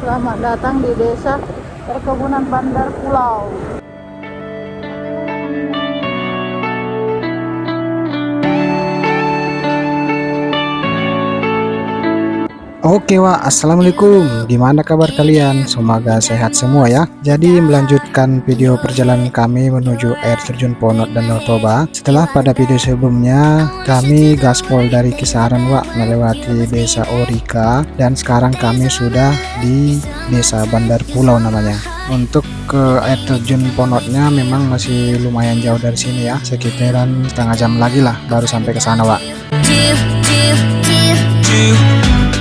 Selamat datang di Desa Perkebunan Bandar Pulau. Oke Wak, Assalamualaikum. Gimana kabar kalian? Semoga sehat semua ya. Jadi melanjutkan video perjalanan kami menuju air terjun Ponot Danau Toba. Setelah pada video sebelumnya kami gaspol dari Kisaran Wak melewati desa Orika, dan sekarang kami sudah di desa Bandar Pulau namanya. Untuk ke air terjun Ponotnya memang masih lumayan jauh dari sini ya, sekitaran setengah jam lagi lah baru sampai ke sana Wak.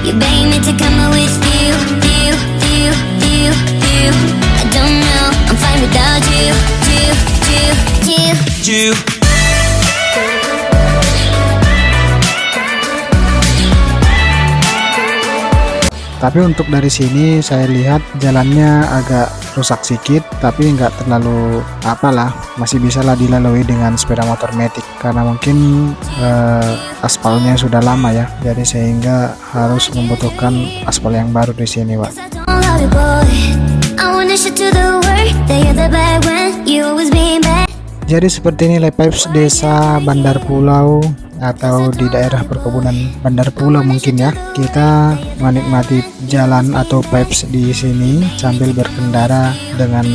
You beg me to come with you. I don't know, I'm fine without you. Tapi untuk dari sini saya lihat jalannya agak rusak sedikit, tapi nggak terlalu apalah, masih bisa lah dilalui dengan sepeda motor matic karena mungkin aspalnya sudah lama ya, jadi sehingga harus membutuhkan aspal yang baru di sini Wak. Jadi seperti ini pipes desa Bandar Pulau atau di daerah perkebunan Bandar Pulau mungkin ya. Kita menikmati jalan atau pipes di sini sambil berkendara dengan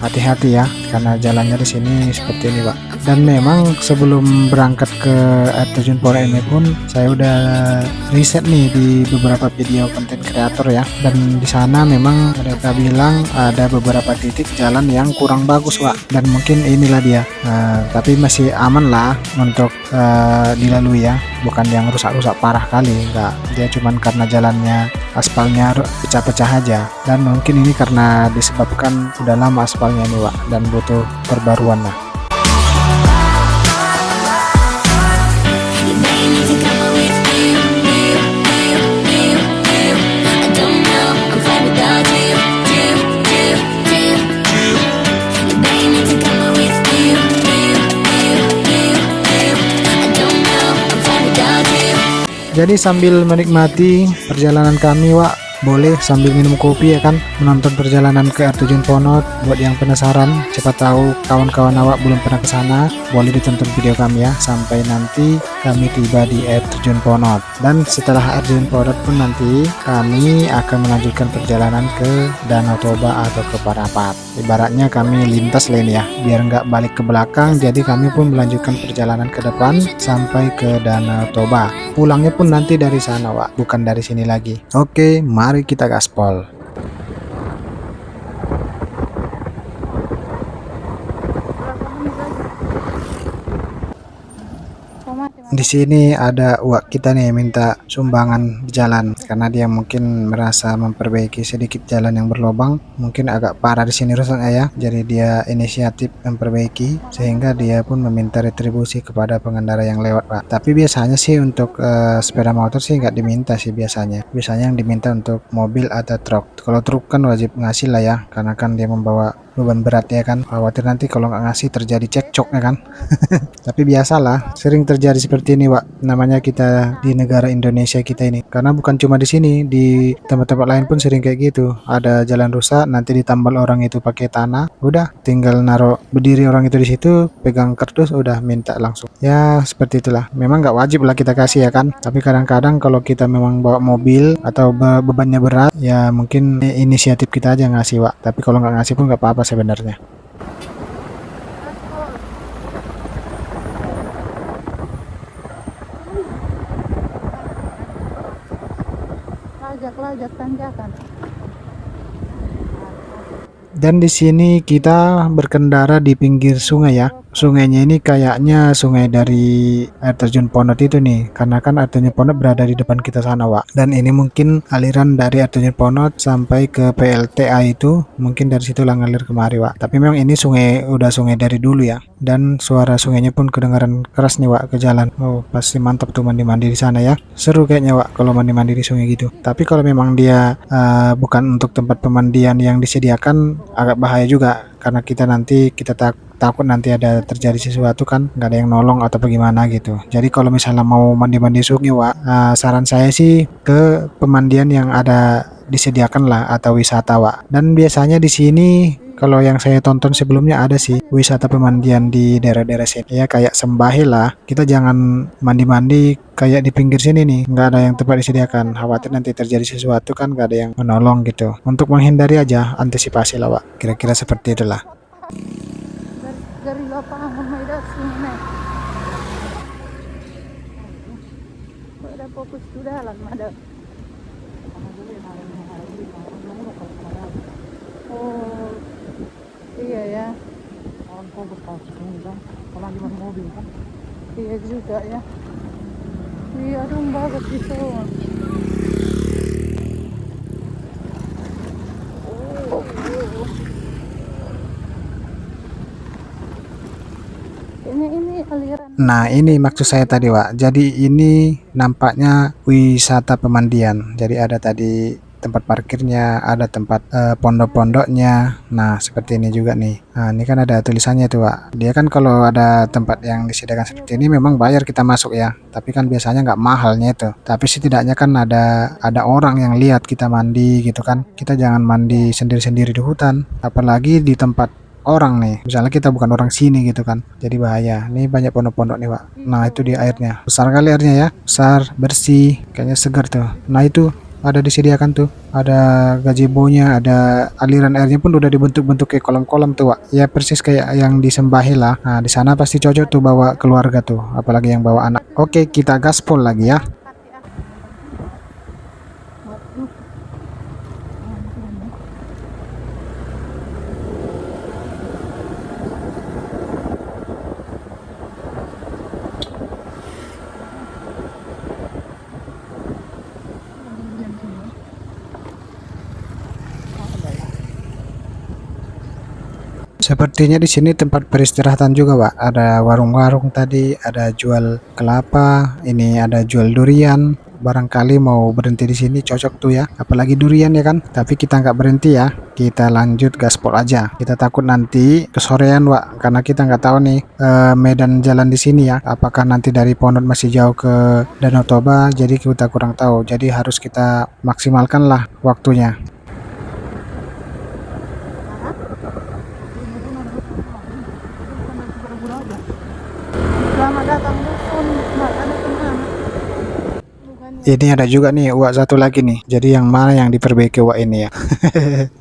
hati-hati ya, karena jalannya di sini seperti ini Pak. Dan memang sebelum berangkat ke air terjun Ponot ini pun saya udah riset nih di beberapa video konten kreator ya, dan di sana memang mereka bilang ada beberapa titik jalan yang kurang bagus Pak, dan mungkin inilah dia. Tapi masih aman lah untuk dilalui ya, bukan yang rusak-rusak parah kali, enggak, dia cuman karena jalannya aspalnya pecah-pecah aja, dan mungkin ini karena disebabkan udah lama aspalnya nih Pak, dan butuh perbaruan lah. Jadi sambil menikmati perjalanan kami Wak, boleh sambil minum kopi ya kan, menonton perjalanan ke air terjun Ponot. Buat yang penasaran, siapa tahu kawan-kawan awak belum pernah ke sana, boleh ditonton video kami ya sampai nanti kami tiba di air terjun Ponot. Dan setelah air terjun Ponot pun nanti kami akan melanjutkan perjalanan ke Danau Toba atau ke Parapat. Ibaratnya kami lintas lane ya, biar nggak balik ke belakang, jadi kami pun melanjutkan perjalanan ke depan sampai ke Danau Toba. Pulangnya pun nanti dari sana Wak, bukan dari sini lagi. Oke, mari kita gaspol. Di sini ada Wak kita nih minta sumbangan jalan karena dia mungkin merasa memperbaiki sedikit jalan yang berlubang, mungkin agak parah di sini rusaknya ya. Jadi dia inisiatif memperbaiki sehingga dia pun meminta retribusi kepada pengendara yang lewat Pak. Tapi biasanya sih untuk sepeda motor sih nggak diminta sih biasanya. Biasanya yang diminta untuk mobil atau truk. Kalau truk kan wajib ngasih lah ya, karena kan dia membawa beban berat ya kan, khawatir nanti kalau nggak ngasih terjadi cekcok ya kan. Tapi biasalah, sering terjadi seperti ini Wak, namanya kita di negara Indonesia kita ini, karena bukan cuma di sini, di tempat-tempat lain pun sering kayak gitu. Ada jalan rusak, nanti ditambal orang itu pakai tanah, udah tinggal naruh berdiri orang itu di situ, pegang kardus, udah minta langsung ya. Seperti itulah, memang nggak wajib lah kita kasih ya kan, tapi kadang-kadang kalau kita memang bawa mobil atau bebannya berat ya, mungkin inisiatif kita aja ngasih Wak. Tapi kalau nggak ngasih pun nggak apa-apa sebenarnya. Lajak tanjakan. Dan di sini kita berkendara di pinggir sungai ya. Sungainya ini kayaknya sungai dari air terjun Ponot itu nih, karena kan air terjun Ponot berada di depan kita sana Wak. Dan ini mungkin aliran dari air terjun Ponot sampai ke PLTA itu, mungkin dari situ lah ngalir kemari Wak. Tapi memang ini sungai, udah sungai dari dulu ya. Dan suara sungainya pun kedengaran keras nih Wak ke jalan. Oh pasti mantap tuh mandi-mandi di sana ya. Seru kayaknya Wak kalau mandi-mandi di sungai gitu. Tapi kalau memang dia bukan untuk tempat pemandian yang disediakan, agak bahaya juga, karena kita nanti takut nanti ada terjadi sesuatu kan, nggak ada yang nolong atau bagaimana gitu. Jadi kalau misalnya mau mandi-mandi sungai Wak, saran saya sih ke pemandian yang ada disediakan lah atau wisata Wak. Dan biasanya di sini kalau yang saya tonton sebelumnya ada sih wisata pemandian di daerah-daerah sini ya, kayak Sembahe lah. Kita jangan mandi-mandi kayak di pinggir sini nih, nggak ada yang tempat disediakan, khawatir nanti terjadi sesuatu kan nggak ada yang menolong gitu. Untuk menghindari aja, antisipasi lah Wak, kira-kira seperti itulah. Dari lapangan may sini. Ada fokus dalam ada. Oh, iya ya. Orang fokus kan, kalau di mobil kan. Iya juga ya. Iya dong bagus gitu. Ini aliran. Nah ini maksud saya tadi Wak, jadi ini nampaknya wisata pemandian. Jadi ada tadi tempat parkirnya, ada tempat pondok-pondoknya. Nah seperti ini juga nih. Nah ini kan ada tulisannya tuh Wak. Dia kan kalau ada tempat yang disediakan seperti ini memang bayar kita masuk ya. Tapi kan biasanya nggak mahalnya itu. Tapi setidaknya kan ada orang yang lihat kita mandi gitu kan. Kita jangan mandi sendiri-sendiri di hutan, apalagi di tempat orang nih, misalnya kita bukan orang sini gitu kan, jadi bahaya. Ini banyak pondok-pondok nih Pak. Nah itu dia airnya, besar kali airnya ya, besar, bersih, kayaknya segar tuh. Nah itu ada disediakan tuh, ada gazebo-nya, ada aliran airnya pun udah dibentuk-bentuk kayak kolam-kolam tuh Pak. Ya persis kayak yang di Sembahe lah. Nah di sana pasti cocok tuh bawa keluarga tuh, apalagi yang bawa anak. Oke kita gaspol lagi ya. Sepertinya di sini tempat peristirahatan juga, Pak. Ada warung-warung tadi, ada jual kelapa, ini ada jual durian. Barangkali mau berhenti di sini cocok tuh ya, apalagi durian ya kan. Tapi kita nggak berhenti ya, kita lanjut gaspol aja. Kita takut nanti kesorean, Pak, karena kita nggak tahu nih medan jalan di sini ya. Apakah nanti dari Pondok masih jauh ke Danau Toba, jadi kita kurang tahu. Jadi harus kita maksimalkan lah waktunya. Selamat datang dusun. Ada kemana? Ini ada juga nih uak satu lagi nih. Jadi yang mana yang diperbaiki uak ini ya?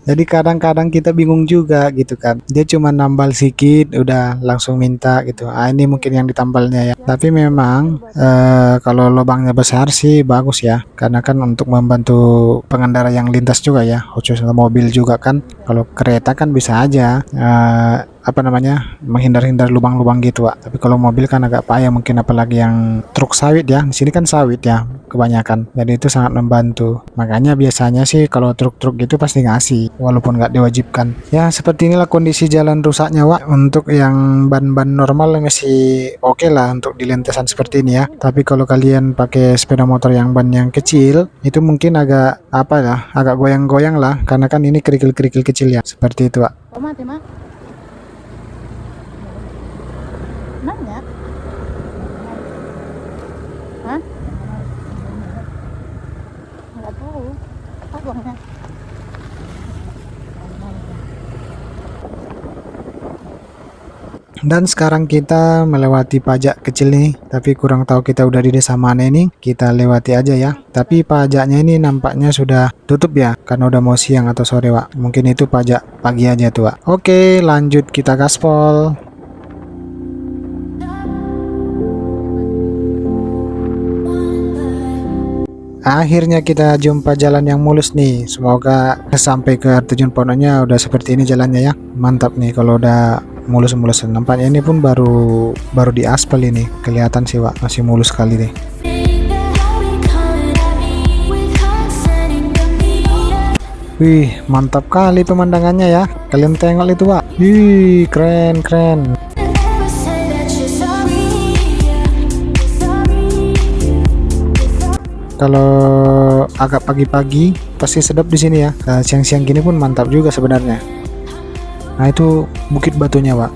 Jadi kadang-kadang kita bingung juga gitu kan. Dia cuma nambal sedikit, udah langsung minta gitu. Ah ini mungkin yang ditambalnya ya. Tapi memang kalau lubangnya besar sih bagus ya. Karena kan untuk membantu pengendara yang lintas juga ya. Khususnya mobil juga kan. Kalau kereta kan bisa aja menghindar-hindar lubang-lubang gitu Pak. Tapi kalau mobil kan agak payah mungkin, apalagi yang truk sawit ya. Di sini kan sawit ya kebanyakan. Jadi itu sangat membantu. Makanya biasanya sih kalau truk-truk gitu pasti ngasih walaupun nggak diwajibkan. Ya seperti inilah kondisi jalan rusaknya Pak. Untuk yang ban-ban normal masih oke lah untuk di lintasan seperti ini ya. Tapi kalau kalian pakai sepeda motor yang ban yang kecil, itu mungkin agak agak goyang-goyang lah, karena kan ini kerikil-kerikil kecil ya. Seperti itu Pak. Oh mati mak. Nanya? Hah? Nggak tahu. Abangnya. Dan sekarang kita melewati pajak kecil nih, tapi kurang tahu kita udah di desa mana ini. Kita lewati aja ya. Tapi pajaknya ini nampaknya sudah tutup ya, karena udah mau siang atau sore Pak. Mungkin itu pajak pagi aja tuh Pak. Oke lanjut kita gaspol. Akhirnya kita jumpa jalan yang mulus nih. Semoga sampai ke tujuan pondoknya udah seperti ini jalannya ya. Mantap nih kalau udah mulus-mulus. Nampaknya ini pun baru di aspal ini. Kelihatan sih Pak, masih mulus sekali nih. Wih, mantap kali pemandangannya ya. Kalian tengok itu Pak. Wih, keren. Kalau agak pagi-pagi pasti sedap di sini ya. Siang-siang gini pun mantap juga sebenarnya. Nah itu bukit batunya Pak.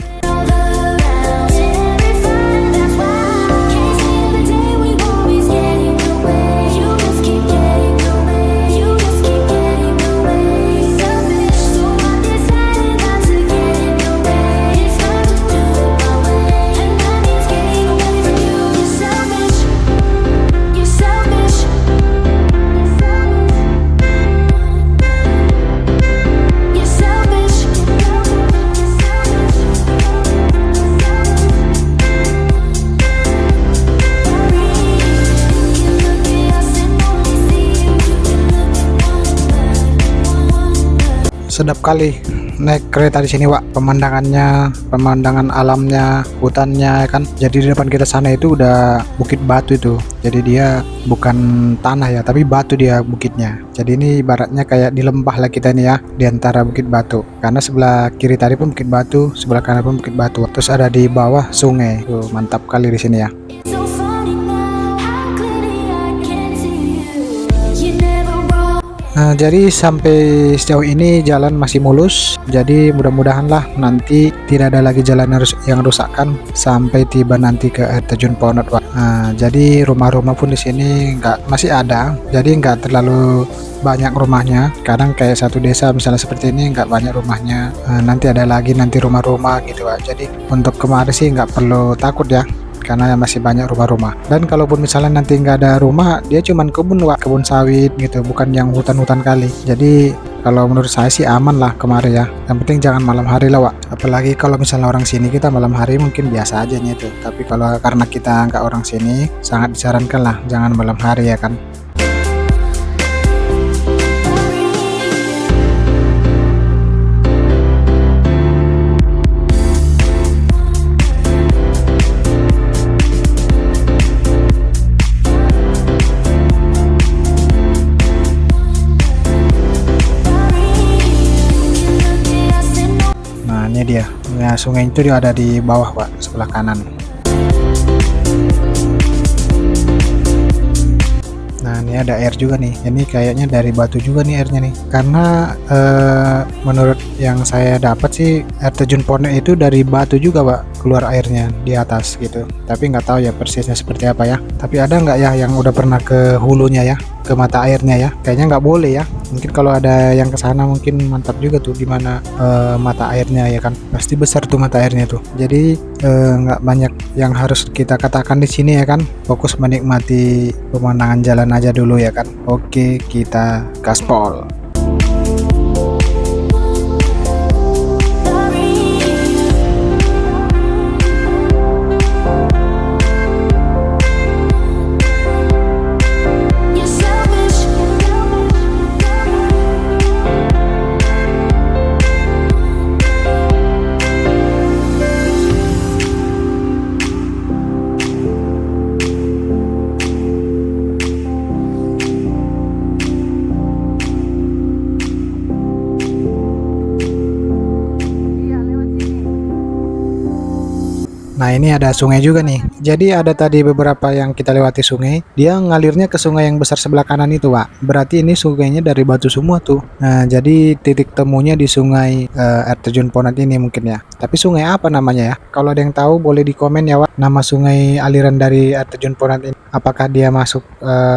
sedap kali naik kereta di sini, Wak. Pemandangan alamnya, hutannya kan. Jadi di depan kita sana itu udah bukit batu itu. Jadi dia bukan tanah ya, tapi batu dia bukitnya. Jadi ini ibaratnya kayak di lembah lah kita nih ya, di antara bukit batu. Karena sebelah kiri tadi pun bukit batu, sebelah kanan pun bukit batu. Terus ada di bawah sungai. Tuh, mantap kali di sini ya. So funny now, how clearly I can see you. You never wrong. Nah, jadi sampai sejauh ini jalan masih mulus. Jadi mudah-mudahan lah nanti tidak ada lagi jalan yang rusakkan sampai tiba nanti ke air terjun Ponot, Pak. Nah, jadi rumah-rumah pun di sini masih ada. Jadi nggak terlalu banyak rumahnya. Kadang kayak satu desa misalnya seperti ini nggak banyak rumahnya. Nanti ada lagi nanti rumah-rumah gitu, Pak. Jadi untuk kemarin sih nggak perlu takut ya, karena masih banyak rumah-rumah. Dan kalaupun misalnya nanti nggak ada rumah, dia cuman kebun, Wak, kebun sawit gitu, bukan yang hutan-hutan kali. Jadi kalau menurut saya sih aman lah kemarin ya. Yang penting jangan malam hari lah, Wak. Apalagi kalau misalnya orang sini, kita malam hari mungkin biasa aja nih itu. Tapi kalau karena kita nggak orang sini, sangat disarankan lah jangan malam hari ya kan. Nah, ini dia. Nah, sungai itu dia ada di bawah, Pak, sebelah kanan. Nah, ini ada air juga nih. Ini kayaknya dari batu juga nih airnya nih. Karena menurut yang saya dapat sih air terjun Ponot itu dari batu juga, Pak, keluar airnya di atas gitu. Tapi nggak tahu ya persisnya seperti apa ya. Tapi ada nggak ya yang udah pernah ke hulunya ya, ke mata airnya ya? Kayaknya nggak boleh ya. Mungkin kalau ada yang ke sana mungkin mantap juga tuh gimana mata airnya ya kan. Pasti besar tuh mata airnya tuh. Jadi nggak banyak yang harus kita katakan di sini ya kan. Fokus menikmati pemandangan jalan aja dulu ya kan. Oke, kita gaspol. You're selfish. Nah, ini ada sungai juga nih. Jadi ada tadi beberapa yang kita lewati sungai, dia ngalirnya ke sungai yang besar sebelah kanan itu, Pak. Berarti ini sungainya dari batu semua tuh. Nah, jadi titik temunya di sungai air terjun Ponot ini mungkin ya. Tapi sungai apa namanya ya? Kalau ada yang tahu boleh di komen ya, Pak. Nama sungai aliran dari air terjun Ponot ini. Apakah dia masuk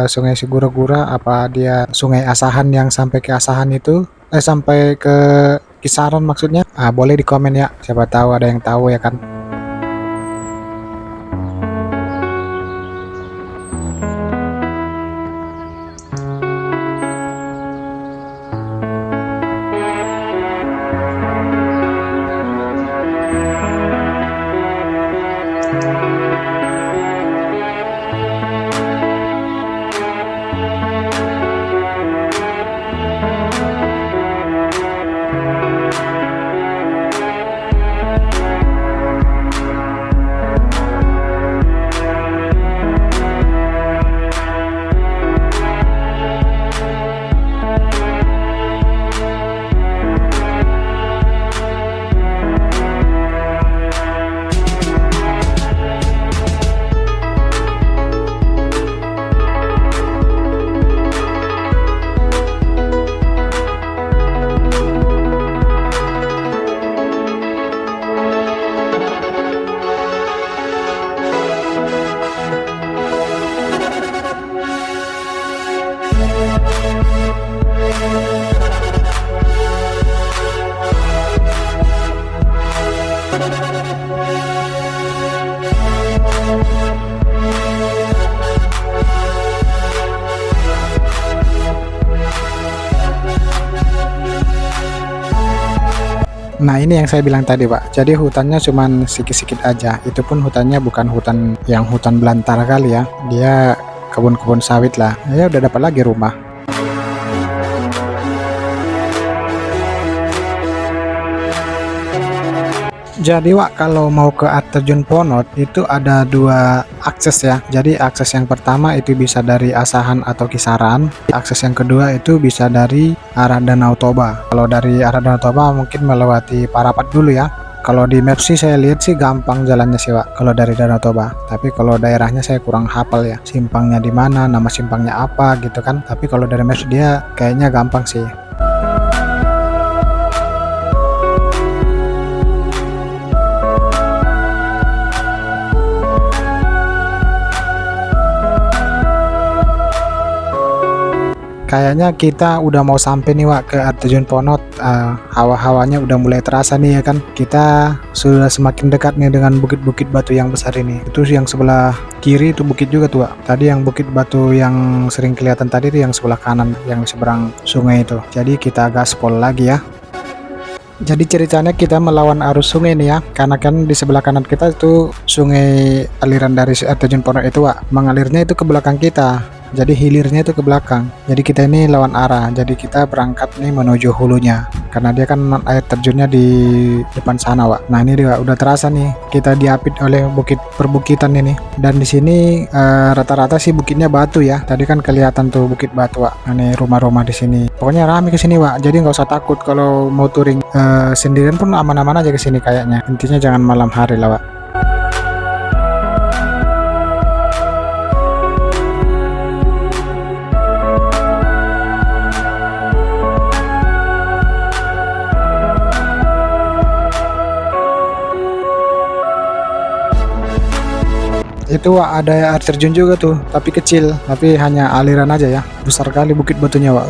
sungai Sigura-gura? Apa dia sungai Asahan yang sampai ke Asahan itu? Sampai ke Kisaran maksudnya? Boleh di komen ya. Siapa tahu ada yang tahu ya kan. Nah, ini yang saya bilang tadi, Pak. Jadi hutannya cuman sedikit-sedikit aja. Itu pun hutannya bukan hutan yang hutan belantara kali ya. Dia kebun-kebun sawit lah. Ya udah dapat lagi rumah. Jadi Wak, kalau mau ke air terjun Ponot itu ada dua akses ya. Jadi akses yang pertama itu bisa dari Asahan atau Kisaran. Akses yang kedua itu bisa dari arah Danau Toba. Kalau dari arah Danau Toba mungkin melewati Parapat dulu ya. Kalau di map sih saya lihat sih gampang jalannya sih Wak, kalau dari Danau Toba. Tapi kalau daerahnya saya kurang hafal ya. Simpangnya di mana, nama simpangnya apa gitu kan. Tapi kalau dari map dia kayaknya gampang sih. Kayaknya kita udah mau sampai nih Wak ke air terjun Ponot. Hawa-hawanya udah mulai terasa nih ya kan. Kita sudah semakin dekat nih dengan bukit-bukit batu yang besar ini. Itu yang sebelah kiri itu bukit juga tuh Wak. Tadi yang bukit batu yang sering kelihatan tadi itu yang sebelah kanan, yang seberang sungai itu. Jadi kita gaspol lagi ya. Jadi ceritanya kita melawan arus sungai nih ya, karena kan di sebelah kanan kita itu sungai aliran dari air terjun Ponot itu Wak. Mengalirnya itu ke belakang kita. Jadi hilirnya itu ke belakang. Jadi kita ini lawan arah. Jadi kita berangkat nih menuju hulunya. Karena dia kan air terjunnya di depan sana, Wak. Nah, ini dia udah terasa nih. Kita diapit oleh bukit perbukitan ini. Dan di sini rata-rata sih bukitnya batu ya. Tadi kan kelihatan tuh bukit batu, Wak. Nah, ini rumah-rumah di sini. Pokoknya rame ke sini, Wak. Jadi nggak usah takut kalau mau touring sendirian pun aman-aman aja ke sini kayaknya. Intinya jangan malam hari lah, Wak. Itu Wak, ada air terjun juga tuh, tapi kecil, tapi hanya aliran aja ya. Besar kali bukit batunya Wak.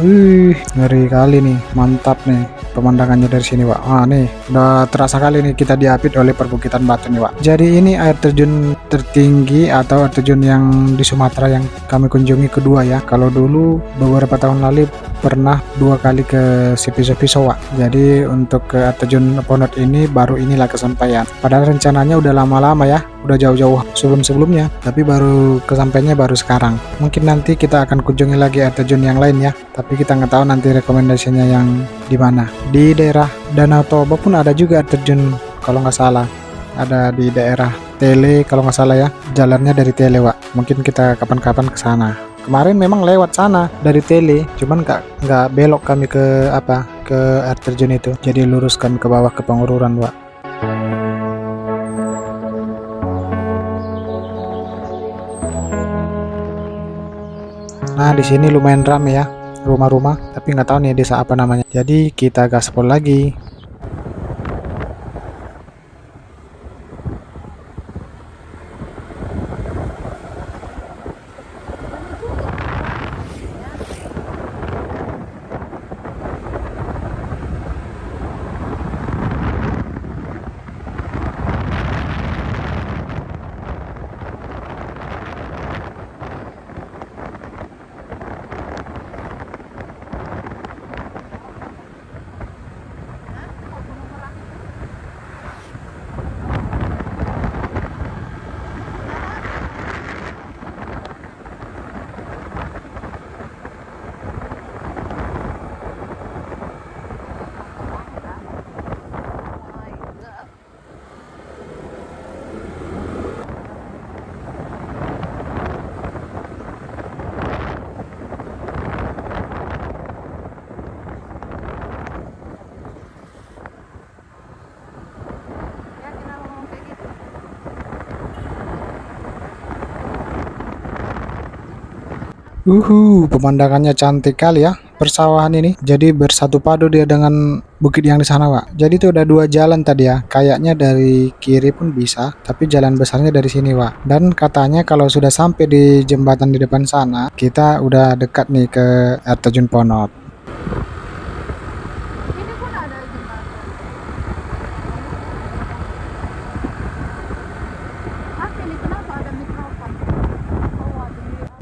Ngeri kali nih, mantap nih pemandangannya dari sini Wak. Nih udah terasa kali nih kita diapit oleh perbukitan batu nih Wak. Jadi ini air terjun tertinggi atau air terjun yang di Sumatera yang kami kunjungi kedua ya. Kalau dulu beberapa tahun lalu pernah 2 kali ke Sipiso Wak. Jadi untuk ke air terjun Ponot ini baru inilah kesampaian. Padahal rencananya udah lama-lama ya, udah jauh-jauh sebelumnya, tapi baru kesampaiannya baru sekarang. Mungkin nanti kita akan kunjungi lagi air terjun yang lain ya, tapi kita nggak tahu nanti rekomendasinya yang di mana. Di daerah Danau Toba pun ada juga air terjun kalau nggak salah, ada di daerah Tele kalau nggak salah ya, jalannya dari Tele Wak. Mungkin kita kapan-kapan ke sana. Kemarin memang lewat sana dari Tele, cuman nggak belok kami ke air terjun itu, jadi luruskan ke bawah ke Pengururan Wak. Nah, di sini lumayan ramai ya rumah-rumah, tapi nggak tahu nih desa apa namanya. Jadi kita gaspol lagi. Pemandangannya cantik kali ya persawahan ini. Jadi bersatu padu dia dengan bukit yang di sana, Wak. Jadi itu ada 2 jalan tadi ya. Kayaknya dari kiri pun bisa, tapi jalan besarnya dari sini, Wak. Dan katanya kalau sudah sampai di jembatan di depan sana, kita udah dekat nih ke air terjun Ponot. Ini pun ada jembatan. Ini kenapa ada mikrofon?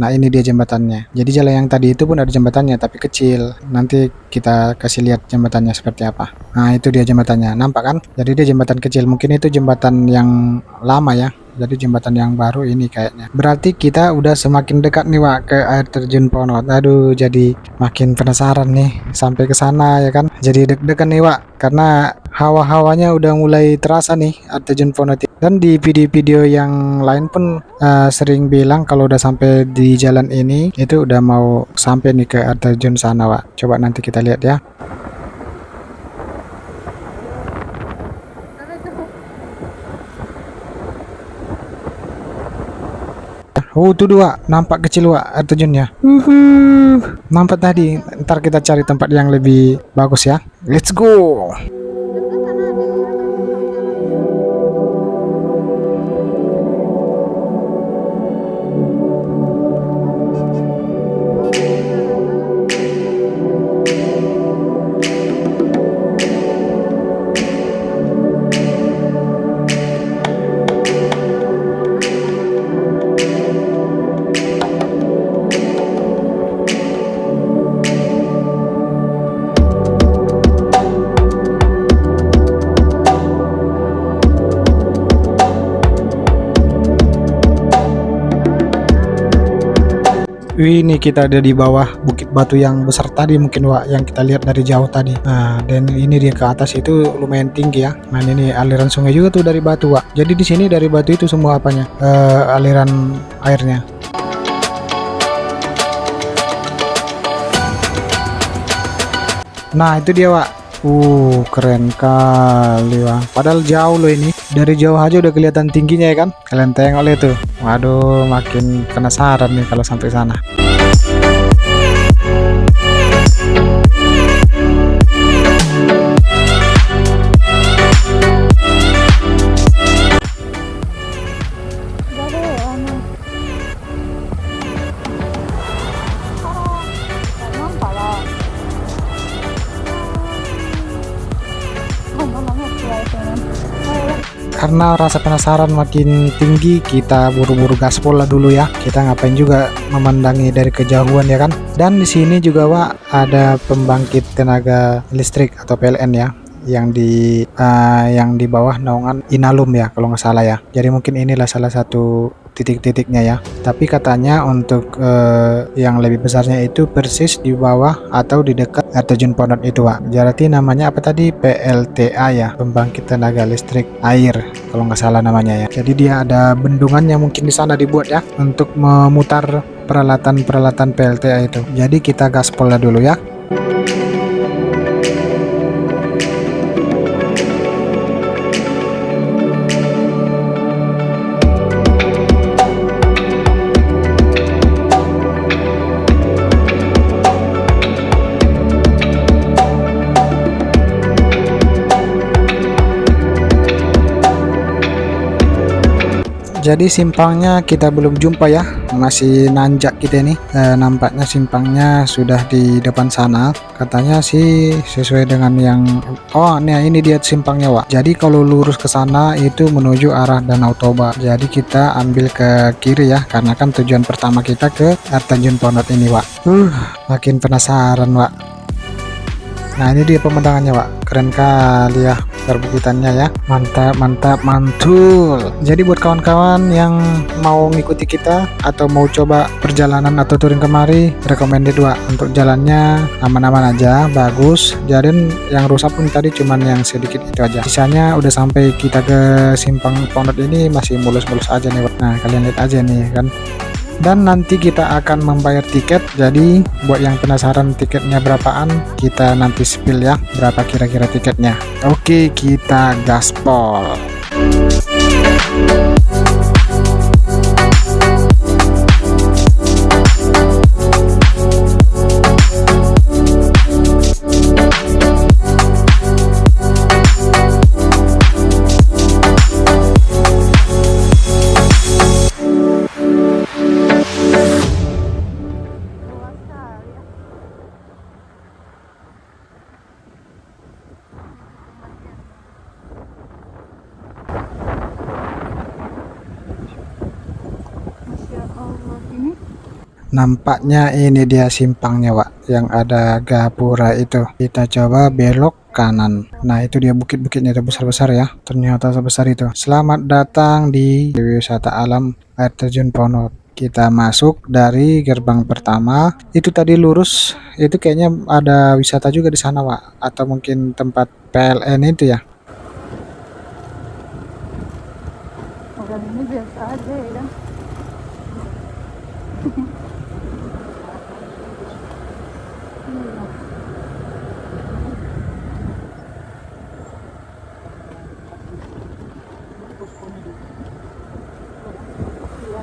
Nah, ini dia jembatannya. Jadi jalan yang tadi itu pun ada jembatannya, tapi kecil. Nanti kita kasih lihat jembatannya seperti apa. Nah, itu dia jembatannya. Nampak kan? Jadi dia jembatan kecil. Mungkin itu jembatan yang lama ya. Jadi jembatan yang baru ini kayaknya. Berarti kita udah semakin dekat nih Wak ke air terjun Ponot. Aduh, jadi makin penasaran nih sampai ke sana ya kan. Jadi deg-degan nih Wak, karena hawa-hawanya udah mulai terasa nih air terjun Ponot. Dan di video-video yang lain pun sering bilang kalau udah sampai di jalan ini itu udah mau sampai nih ke air terjun sana, Wak. Coba nanti kita lihat ya. Oh tuh dua, nampak kecil Wak air terjunnya. Nampak tadi. Ntar kita cari tempat yang lebih bagus ya. Let's go. Wih, ini kita ada di bawah bukit batu yang besar tadi mungkin Wak, yang kita lihat dari jauh tadi. Nah, dan ini dia ke atas itu lumayan tinggi ya. Nah, ini aliran sungai juga tuh dari batu Wak. Jadi di sini dari batu itu semua apanya? Aliran airnya. Nah, itu dia Wak. Keren kali Wak. Padahal jauh loh ini. Dari jauh aja udah kelihatan tingginya ya kan? Kalian tengok lihat tuh. Waduh, makin penasaran nih kalau sampai sana. Karena rasa penasaran makin tinggi, kita buru-buru gaspol lah dulu ya. Kita ngapain juga memandangi dari kejauhan ya kan. Dan di sini juga Wak ada pembangkit tenaga listrik atau PLN ya, yang di bawah naungan Inalum ya kalau nggak salah ya. Jadi mungkin inilah salah satu titik-titiknya ya. Tapi katanya untuk yang lebih besarnya itu persis di bawah atau di dekat air terjun Ponot itu Wak. Jadi namanya apa tadi? PLTA ya, pembangkit tenaga listrik air kalau nggak salah namanya ya. Jadi dia ada bendungannya mungkin di sana dibuat ya untuk memutar peralatan-peralatan PLTA itu. Jadi kita gaspol lah dulu ya. Jadi simpangnya kita belum jumpa ya, masih nanjak kita nih. Nampaknya simpangnya sudah di depan sana. Katanya sih sesuai dengan yang ini dia simpangnya Wak. Jadi kalau lurus ke sana itu menuju arah Danau Toba. Jadi kita ambil ke kiri ya, karena kan tujuan pertama kita ke air terjun Ponot ini Wak. Makin penasaran Wak. Nah ini dia pemandangannya Wak, keren kali ya perbukitannya ya, mantap mantap mantul. Jadi buat kawan-kawan yang mau ngikuti kita atau mau coba perjalanan atau touring kemari, recommended Wak. Untuk jalannya aman-aman aja, bagus. Jadi yang rusak pun tadi cuman yang sedikit itu aja, sisanya udah sampai kita ke simpang Ponot ini masih mulus-mulus aja nih Wak. Nah kalian lihat aja nih kan. Dan nanti kita akan membayar tiket. Jadi buat yang penasaran tiketnya berapaan, kita nanti spill ya berapa kira-kira tiketnya. Oke, kita gaspol. Nampaknya ini dia simpangnya Wak, yang ada gapura itu. Kita coba belok kanan. Nah itu dia bukit-bukitnya itu besar-besar ya, ternyata sebesar itu. Selamat datang di wisata alam air terjun Ponot. Kita masuk dari gerbang pertama. Itu tadi lurus, itu kayaknya ada wisata juga di sana Wak, atau mungkin tempat PLN itu ya. Orang ini biasa aja ya kan. Iya. Iya.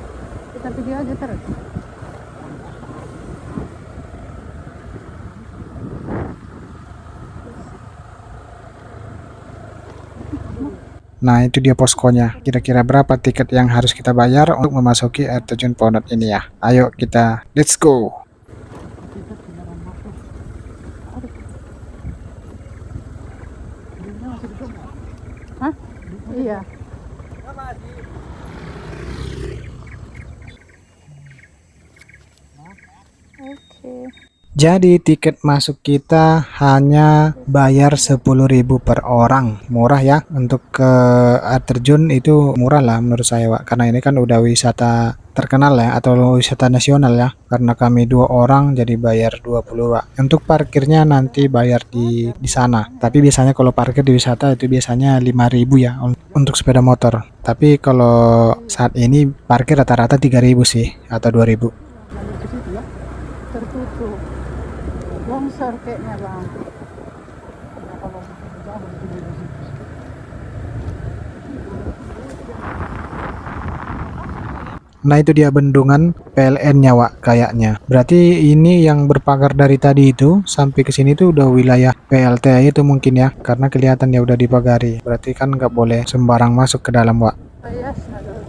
Kita video aja terus. Nah itu dia poskonya. Kira-kira berapa tiket yang harus kita bayar untuk memasuki air terjun Ponot ini ya. Ayo kita let's go. Hah? Iya. Oke. Jadi tiket masuk kita hanya bayar 10.000 per orang. Murah ya, untuk ke air terjun itu murah lah menurut saya Wak. Karena ini kan udah wisata terkenal ya, atau wisata nasional ya. Karena kami 2 orang jadi bayar 20 Wak. Untuk parkirnya nanti bayar di sana. Tapi biasanya kalau parkir di wisata itu biasanya 5.000 ya untuk sepeda motor. Tapi kalau saat ini parkir rata-rata 3.000 sih atau 2.000. Ke situ ya. Tertutup. Longsor kayaknya bang. Ya, kalau jauh di situ. Nah itu dia bendungan PLN-nya Wak kayaknya. Berarti ini yang berpagar dari tadi itu sampai ke sini tuh udah wilayah PLTA itu mungkin ya. Karena kelihatan ya udah dipagari. Berarti kan nggak boleh sembarang masuk ke dalam Wak. Ayas na doon.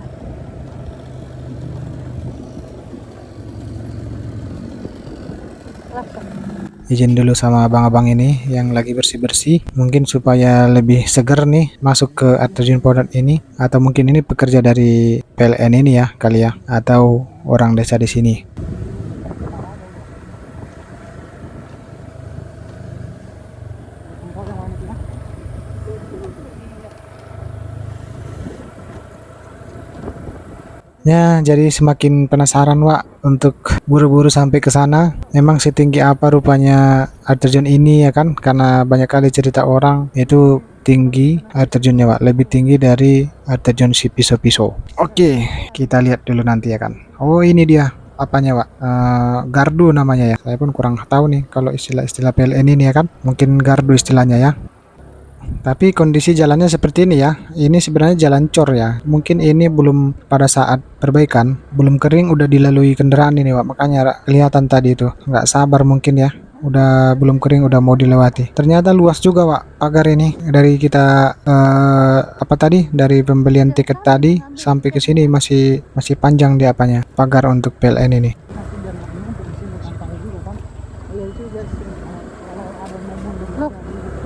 Langsung. Izin dulu sama abang-abang ini yang lagi bersih-bersih. Mungkin supaya lebih seger nih masuk ke air terjun Ponot ini. Atau mungkin ini pekerja dari PLN ini ya kali ya. Atau orang desa di sini. Ya, jadi semakin penasaran Wak untuk buru-buru sampai ke sana. Emang setinggi apa rupanya air terjun ini ya kan? Karena banyak kali cerita orang itu tinggi air terjunnya Wak, lebih tinggi dari air terjun si Piso-Piso. Oke, kita lihat dulu nanti ya kan. Oh ini dia apanya Wak? Gardu namanya ya. Saya pun kurang tahu nih kalau istilah-istilah PLN ini ya kan. Mungkin gardu istilahnya ya. Tapi kondisi jalannya seperti ini ya. Ini sebenarnya jalan cor ya. Mungkin ini belum pada saat perbaikan, belum kering udah dilalui kendaraan ini, Wak. Makanya kelihatan tadi itu. Nggak sabar mungkin ya. Udah belum kering udah mau dilewati. Ternyata luas juga, Wak, pagar ini. Dari kita apa tadi? Dari pembelian tiket tadi sampai ke sini masih panjang di apanya? Pagar untuk PLN ini. Loh,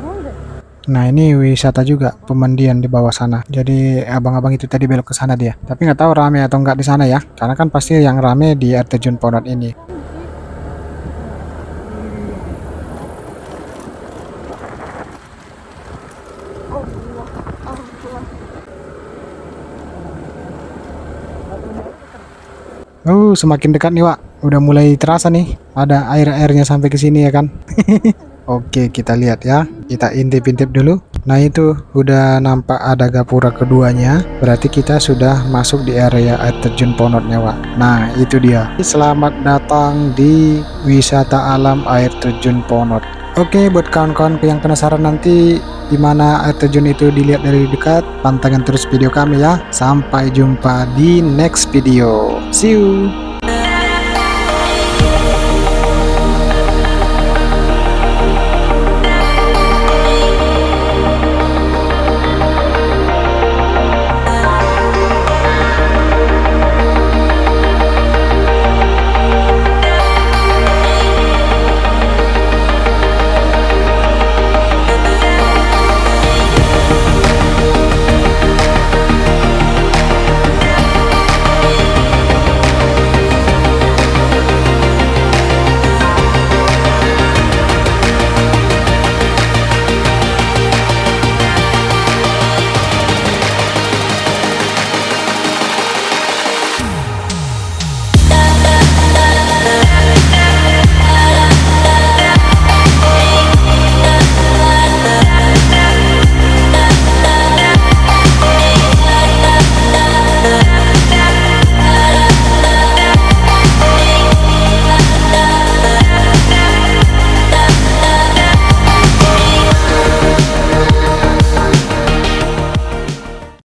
boleh. Nah ini wisata juga pemandian di bawah sana. Jadi abang-abang itu tadi belok ke sana dia. Tapi nggak tahu rame atau nggak di sana ya. Karena kan pasti yang rame di air terjun Ponot ini. Semakin dekat nih Wak. Udah mulai terasa nih. Ada air-airnya sampai ke sini ya kan. Oke, kita lihat ya. Kita intip-intip dulu. Nah, itu udah nampak ada gapura keduanya. Berarti kita sudah masuk di area air terjun Ponotnya, Wak. Nah, itu dia. Selamat datang di wisata alam air terjun Ponot. Oke, buat kawan-kawan yang penasaran nanti di mana air terjun itu dilihat dari dekat, pantengin terus video kami ya. Sampai jumpa di next video. See you.